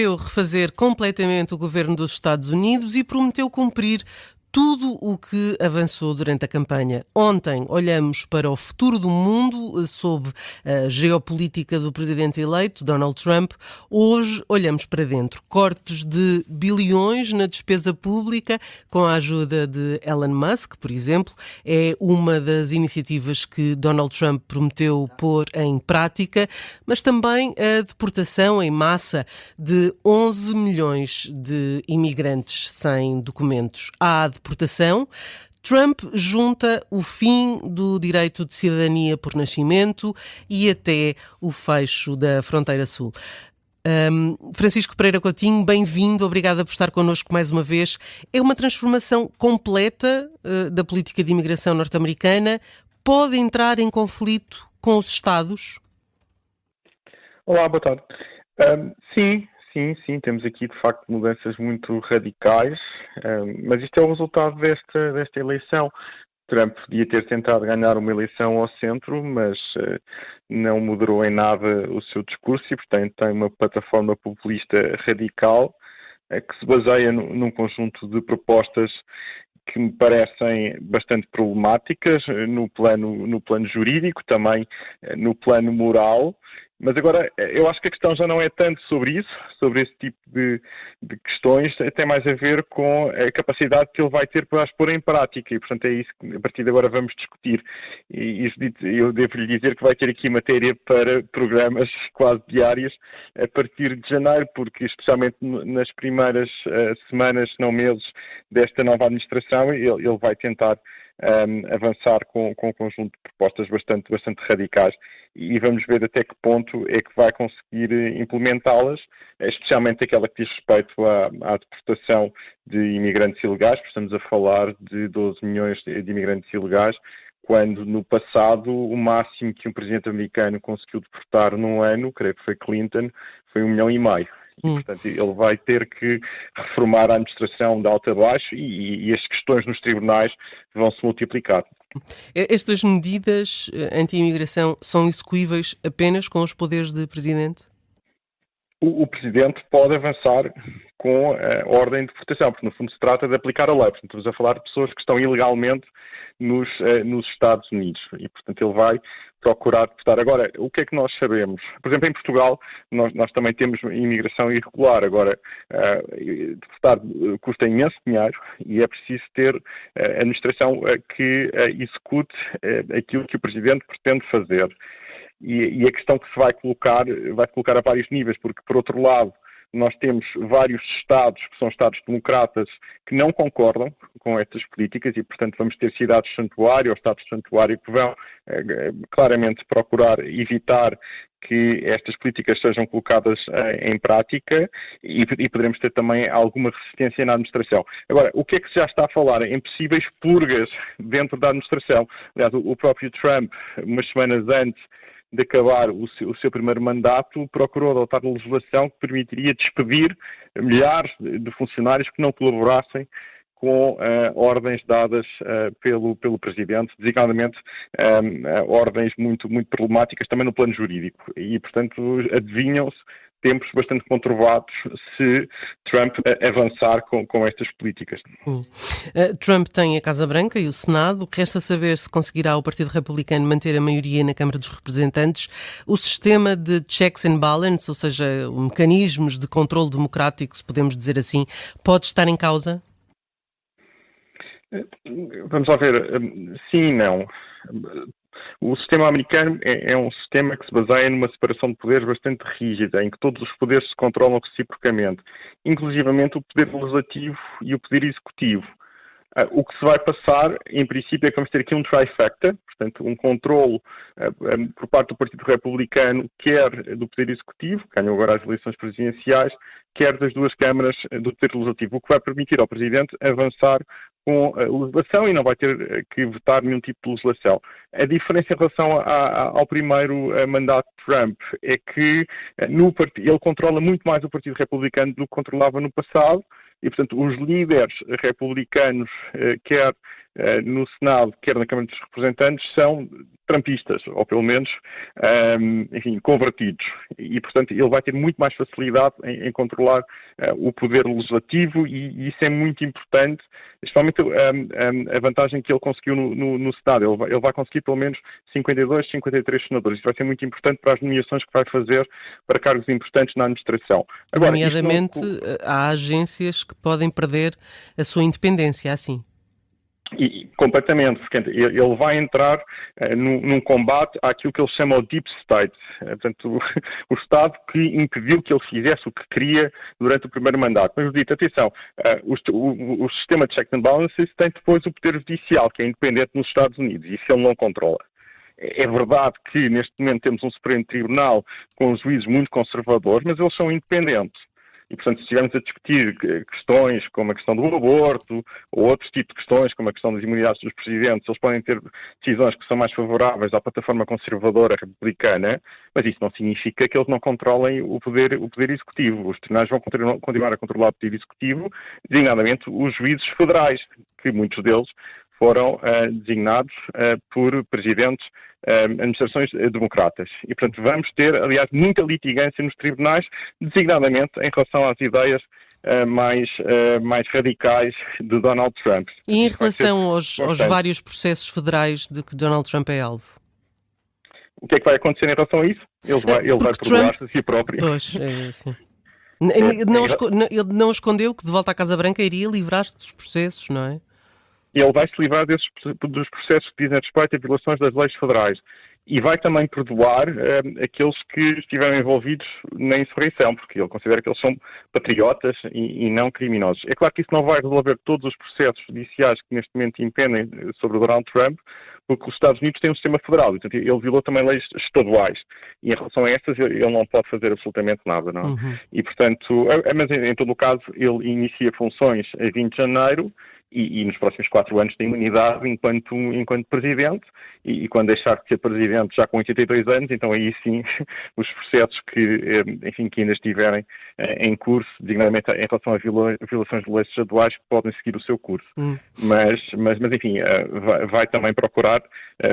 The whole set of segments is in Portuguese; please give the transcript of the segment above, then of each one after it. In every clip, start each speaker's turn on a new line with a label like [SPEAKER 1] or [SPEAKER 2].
[SPEAKER 1] prometeu refazer completamente o governo dos Estados Unidos e prometeu cumprir tudo o que avançou durante a campanha. Ontem olhamos para o futuro do mundo sob a geopolítica do presidente eleito, Donald Trump. Hoje olhamos para dentro. Cortes de bilhões na despesa pública com a ajuda de Elon Musk, por exemplo, é uma das iniciativas que Donald Trump prometeu pôr em prática, mas também a deportação em massa de 11 milhões de imigrantes sem documentos. Há deportação. Trump junta o fim do direito de cidadania por nascimento e até o fecho da fronteira sul. Francisco Pereira Coutinho, bem-vindo, obrigada por estar connosco mais uma vez. É uma transformação completa da política de imigração norte-americana? Pode entrar em conflito com os Estados?
[SPEAKER 2] Olá, boa tarde. Sim, temos aqui de facto mudanças muito radicais, mas isto é o resultado desta eleição. Trump podia ter tentado ganhar uma eleição ao centro, mas não moderou em nada o seu discurso e, portanto, tem uma plataforma populista radical que se baseia num conjunto de propostas que me parecem bastante problemáticas no plano jurídico, também no plano moral. Mas agora, eu acho que a questão já não é tanto sobre isso, sobre esse tipo de questões, tem mais a ver com a capacidade que ele vai ter para as pôr em prática e, portanto, é isso que a partir de agora vamos discutir. E isso, eu devo-lhe dizer que vai ter aqui matéria para programas quase diários a partir de janeiro, porque especialmente nas primeiras semanas, se não meses, desta nova administração, ele vai tentar avançar com um conjunto de propostas bastante radicais e vamos ver até que ponto é que vai conseguir implementá-las, especialmente aquela que diz respeito à deportação de imigrantes ilegais, porque estamos a falar de 12 milhões de imigrantes ilegais, quando no passado o máximo que um presidente americano conseguiu deportar num ano, creio que foi Clinton, foi 1,5 milhão. E, portanto, ele vai ter que reformar a administração de alto a baixo e as questões nos tribunais vão se multiplicar.
[SPEAKER 1] Estas medidas anti-imigração são execuíveis apenas com os poderes de presidente?
[SPEAKER 2] O presidente pode avançar com a ordem de deportação, porque no fundo se trata de aplicar a lei. Portanto, estamos a falar de pessoas que estão ilegalmente nos Estados Unidos e, portanto, ele vai procurar deportar. Agora, o que é que nós sabemos? Por exemplo, em Portugal, nós também temos imigração irregular. Agora, deportar custa imenso dinheiro e é preciso ter a administração que execute aquilo que o presidente pretende fazer. E a questão que se vai colocar a vários níveis, porque, por outro lado, nós temos vários Estados, que são Estados democratas, que não concordam com estas políticas e, portanto, vamos ter cidades-santuário ou Estados-santuário que vão claramente procurar evitar que estas políticas sejam colocadas em prática e poderemos ter também alguma resistência na administração. Agora, o que é que se já está a falar? Em possíveis purgas dentro da administração. Aliás, o próprio Trump, umas semanas antes de acabar o seu primeiro mandato, procurou adotar legislação que permitiria despedir milhares de funcionários que não colaborassem com ordens dadas pelo Presidente, designadamente ordens muito problemáticas também no plano jurídico. E, portanto, adivinham-se tempos bastante conturbados se Trump avançar com estas políticas.
[SPEAKER 1] Trump tem a Casa Branca e o Senado. Resta saber se conseguirá o Partido Republicano manter a maioria na Câmara dos Representantes. O sistema de checks and balance, ou seja, mecanismos de controle democrático, se podemos dizer assim, pode estar em causa?
[SPEAKER 2] Vamos lá ver. Sim e não. O sistema americano é um sistema que se baseia numa separação de poderes bastante rígida, em que todos os poderes se controlam reciprocamente, inclusivamente o poder legislativo e o poder executivo. O que se vai passar, em princípio, é que vamos ter aqui um trifecta, portanto, um controlo por parte do Partido Republicano, quer do Poder Executivo, que ganhou agora as eleições presidenciais, quer das duas câmaras do Poder Legislativo, o que vai permitir ao Presidente avançar com a legislação e não vai ter que votar nenhum tipo de legislação. A diferença em relação ao primeiro mandato de Trump é que ele controla muito mais o Partido Republicano do que controlava no passado, e, portanto, os líderes republicanos, quer no Senado, quer na Câmara dos Representantes, são trumpistas, ou pelo menos, enfim, convertidos. E, portanto, ele vai ter muito mais facilidade em controlar o poder legislativo e isso é muito importante, especialmente a vantagem que ele conseguiu no Senado. Ele vai conseguir pelo menos 52, 53 senadores. Isso vai ser muito importante para as nomeações que vai fazer para cargos importantes na administração.
[SPEAKER 1] Agora, nomeadamente, há agências que podem perder a sua independência, assim.
[SPEAKER 2] Completamente, porque ele vai entrar num combate àquilo que ele chama o Deep State, portanto, o Estado que impediu que ele fizesse o que queria durante o primeiro mandato. Mas, dito, atenção, o sistema de checks and balances tem depois o poder judicial, que é independente nos Estados Unidos, e isso ele não controla. É verdade que neste momento temos um Supremo Tribunal com juízes muito conservadores, mas eles são independentes. E, portanto, se estivermos a discutir questões como a questão do aborto ou outros tipos de questões como a questão das imunidades dos presidentes, eles podem ter decisões que são mais favoráveis à plataforma conservadora republicana, mas isso não significa que eles não controlem o poder executivo. Os tribunais vão continuar a controlar o poder executivo, designadamente os juízes federais, que muitos deles foram designados por presidentes administrações democratas. E, portanto, vamos ter, aliás, muita litigância nos tribunais, designadamente em relação às ideias mais radicais de Donald Trump.
[SPEAKER 1] E em relação aos vários processos federais de que Donald Trump é alvo?
[SPEAKER 2] O que é que vai acontecer em relação a isso? Ele vai perdoar-se a si próprio.
[SPEAKER 1] Pois, sim. Ele não escondeu que de volta à Casa Branca iria livrar-se dos processos, não é?
[SPEAKER 2] Ele vai se livrar dos processos que dizem respeito a violações das leis federais e vai também perdoar aqueles que estiveram envolvidos na insurreição, porque ele considera que eles são patriotas e não criminosos. É claro que isso não vai resolver todos os processos judiciais que neste momento impendem sobre o Donald Trump, porque os Estados Unidos têm um sistema federal, portanto, ele violou também leis estaduais, e em relação a essas ele não pode fazer absolutamente nada, não é?
[SPEAKER 1] Uhum.
[SPEAKER 2] E, portanto, mas em todo o caso, ele inicia funções a 20 de janeiro, e nos próximos 4 anos tem imunidade enquanto presidente, e quando deixar de ser presidente já com 82 anos, então aí sim os processos que ainda estiverem em curso, designadamente em relação a violações de leis estaduais, podem seguir o seu curso. Mas enfim, vai também procurar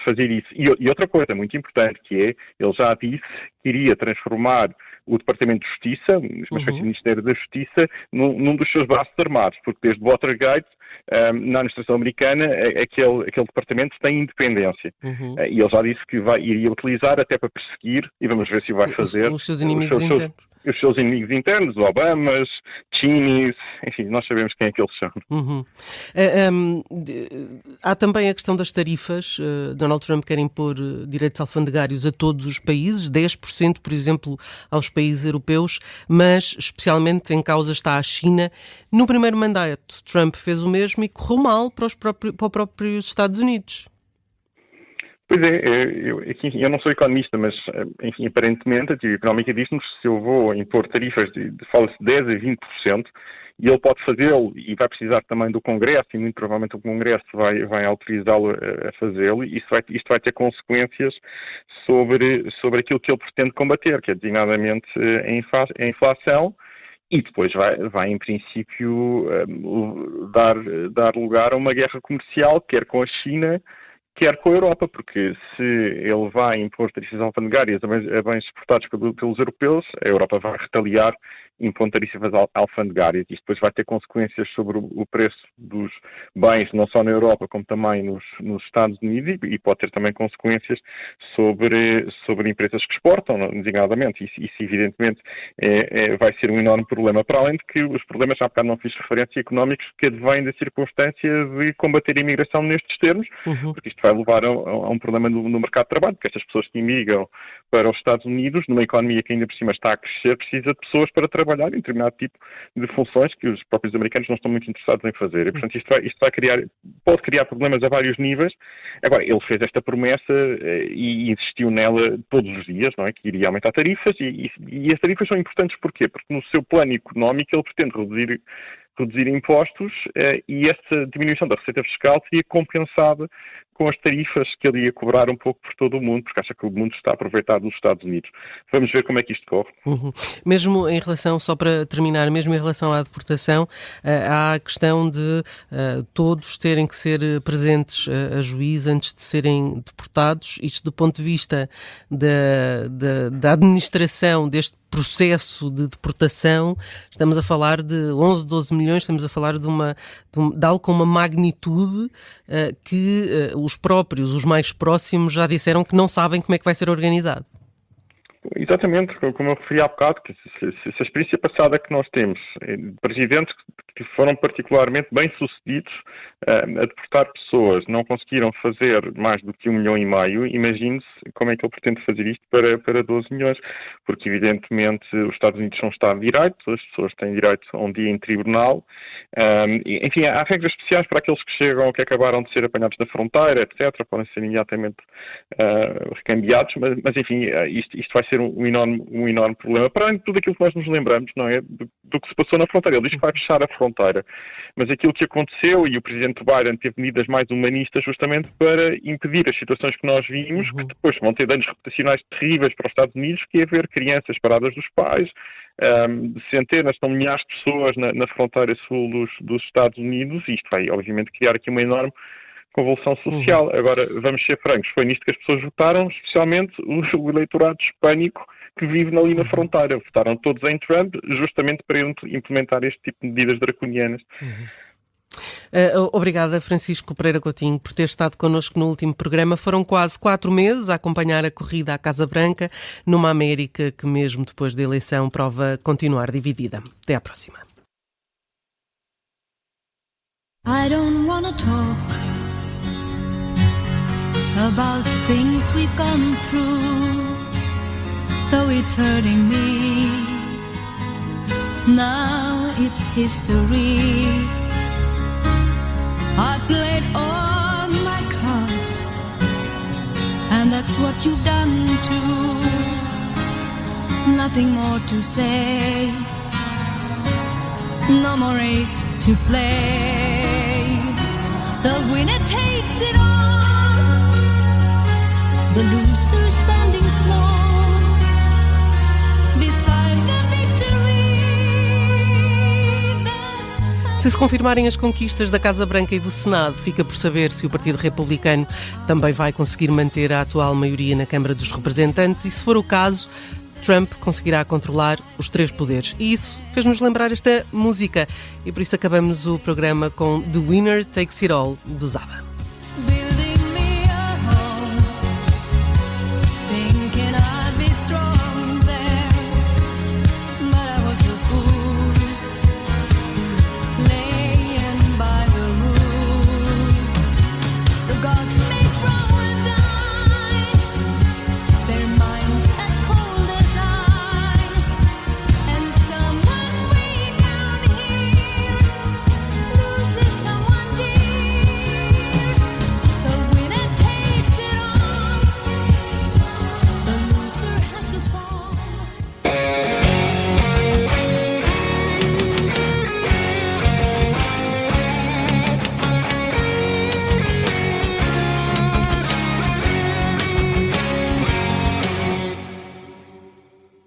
[SPEAKER 2] fazer isso. E outra coisa muito importante que é, ele já disse que iria transformar o Departamento de Justiça, uma espécie de Ministério da Justiça, num dos seus braços armados, porque desde Watergate, na administração americana, aquele departamento tem independência. E ele já disse que iria utilizar até para perseguir, e vamos ver se o vai fazer,
[SPEAKER 1] os seus inimigos internos.
[SPEAKER 2] Os seus inimigos internos, Obamas, Cheneys, enfim, nós sabemos quem é que eles são.
[SPEAKER 1] Há também a questão das tarifas. Donald Trump quer impor direitos alfandegários a todos os países, 10%, por exemplo, aos países europeus, mas especialmente em causa está a China. No primeiro mandato, Trump fez o mesmo e correu mal para o próprio Estados Unidos.
[SPEAKER 2] Pois eu não sou economista, mas, enfim, aparentemente a teoria económica diz-nos que se eu vou impor tarifas fala-se 10% a 20%, e ele pode fazê-lo e vai precisar também do Congresso, e muito provavelmente o Congresso vai autorizá-lo a fazê-lo, e isto vai ter consequências sobre aquilo que ele pretende combater, que é designadamente a inflação, e depois vai em princípio, dar lugar a uma guerra comercial, quer com a China, quer com a Europa, porque se ele vai impor tarifas alfandegárias a bens exportados pelos europeus, a Europa vai retaliar impondo tarifas alfandegárias. Isto depois vai ter consequências sobre o preço dos bens, não só na Europa, como também nos Estados Unidos, e pode ter também consequências sobre empresas que exportam, designadamente. Isso evidentemente, vai ser um enorme problema. Para além de que os problemas, já há bocado não fiz referência, económicos, que advêm da circunstância de combater a imigração nestes termos, porque isto vai levar a um problema no mercado de trabalho, porque estas pessoas que imigram para os Estados Unidos, numa economia que ainda por cima está a crescer, precisa de pessoas para trabalhar em determinado tipo de funções que os próprios americanos não estão muito interessados em fazer. E, portanto, isto pode criar problemas a vários níveis. Agora, ele fez esta promessa e insistiu nela todos os dias, não é? Que iria aumentar tarifas, e as tarifas são importantes porquê? Porque no seu plano económico ele pretende reduzir reduzir impostos e essa diminuição da receita fiscal seria compensada com as tarifas que ele ia cobrar um pouco por todo o mundo, porque acha que o mundo está a aproveitar dos Estados Unidos. Vamos ver como é que isto corre.
[SPEAKER 1] Mesmo em relação, só para terminar, mesmo em relação à deportação, há a questão de todos terem que ser presentes a juiz antes de serem deportados. Isto do ponto de vista da administração deste processo de deportação, estamos a falar de 11, 12 milhões, estamos a falar de algo com uma magnitude que os mais próximos já disseram que não sabem como é que vai ser organizado.
[SPEAKER 2] Exatamente, como eu referi há bocado, que se a experiência passada que nós temos, presidentes que foram particularmente bem-sucedidos a deportar pessoas, não conseguiram fazer mais do que 1,5 milhão, imagine-se como é que ele pretende fazer isto para 12 milhões, porque evidentemente os Estados Unidos são um Estado de Direito, as pessoas têm direito a um dia em tribunal, enfim, há regras especiais para aqueles que chegam, que acabaram de ser apanhados na fronteira, etc., podem ser imediatamente recambiados, mas enfim, isto vai ser um enorme problema, para além de tudo aquilo que nós nos lembramos, não é, do que se passou na fronteira. Ele diz que vai fechar a fronteira, mas aquilo que aconteceu, e o presidente Biden teve medidas mais humanistas justamente para impedir as situações que nós vimos, que depois vão ter danos reputacionais terríveis para os Estados Unidos, que é ver crianças paradas dos pais, centenas, são milhares de pessoas na fronteira sul dos Estados Unidos, e isto vai obviamente criar aqui uma enorme convulsão social. Agora, vamos ser francos, foi nisto que as pessoas votaram, especialmente o eleitorado hispânico que vive ali na fronteira. Votaram todos em Trump justamente para implementar este tipo de medidas draconianas.
[SPEAKER 1] Obrigada, Francisco Pereira Coutinho, por ter estado connosco no último programa. Foram quase 4 meses a acompanhar a corrida à Casa Branca, numa América que mesmo depois da eleição prova continuar dividida. Até à próxima.
[SPEAKER 3] I don't wanna talk about things we've gone through, though it's hurting me. Now it's history. I played all my cards, and that's what you've done too. Nothing more to say, no more race to play. The winner takes it all, the loser standing small beside the victory.
[SPEAKER 1] Se se confirmarem as conquistas da Casa Branca e do Senado, fica por saber se o Partido Republicano também vai conseguir manter a atual maioria na Câmara dos Representantes e, se for o caso, Trump conseguirá controlar os 3 poderes. E isso fez-nos lembrar esta música e por isso acabamos o programa com The Winner Takes It All, do ABBA.